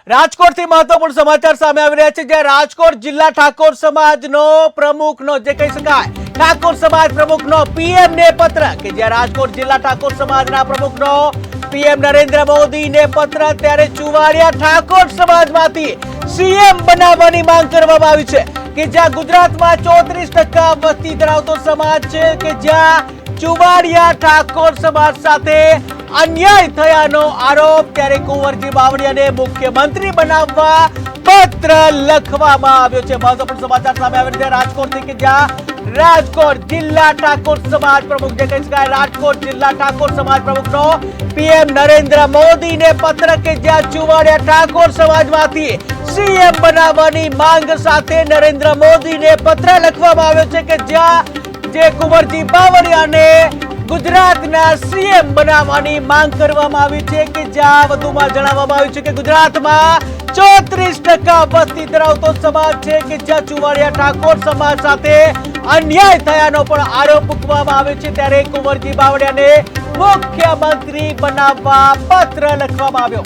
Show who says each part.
Speaker 1: રાજકોટથી મહત્વપૂર્ણ સમાચાર સામે આવી રહ્યા છે, જ્યાં રાજકોટ જિલ્લા ઠાકોર સમાજનો પ્રમુખનો જે કહી શકાય ઠાકોર સમાજ પ્રમુખનો પીએમ ને પત્ર કે જ્યાં રાજકોટ જિલ્લા ઠાકોર સમાજના પ્રમુખનો પીએમ નરેન્દ્ર મોદીને પત્ર, ત્યારે ચુવાડિયા ઠાકોર સમાજમાંથી સીએમ બનાવવાની માંગ કરવામાં આવી છે કે જ્યાં ગુજરાતમાં 34% વસ્તી ધરાવતો સમાજ છે કે જ્યાં ચુવાડિયા ઠાકોર સમાજ સાથે અન્યાય થયાનો આરોપ, ત્યારે કુંવરજી બાવળિયાને મુખ્યમંત્રી બનાવવા પત્ર લખવામાં આવ્યો છે। મહત્વપૂર્ણ સમાચાર સામે આવી રહ્યા છે રાજકોટથી કે જ્યાં રાજકોટ જિલ્લા ઠાકોર સમાજ પ્રમુખ જે કહી શકાય રાજકોટ જિલ્લા ઠાકોર સમાજ પ્રમુખનો પીએમ નરેન્દ્ર મોદીને પત્ર કે જ્યાં ચુવાડિયા ઠાકોર સમાજમાંથી સીએમ બનાવવાની માંગ સાથે નરેન્દ્ર મોદીને પત્ર લખવામાં આવ્યો છે કે જ્યાં જે કુંવરજી બાવળિયાને ગુજરાતના સીએમ બનાવવાની માંગ કરવામાં આવી છે કે જ્યાં વધુમાં જણાવવામાં આવ્યું છે કે ગુજરાતમાં 34% વસ્તી ધરાવતો સમાજ છે કે જ્યાં ચુવાડિયા ઠાકોર સમાજ સાથે અન્યાય થયાનો પણ આરોપ મૂકવામાં આવ્યો છે, ત્યારે કુંવરજી બાવળિયાને મુખ્યમંત્રી બનાવવા પત્ર લખવામાં આવ્યો।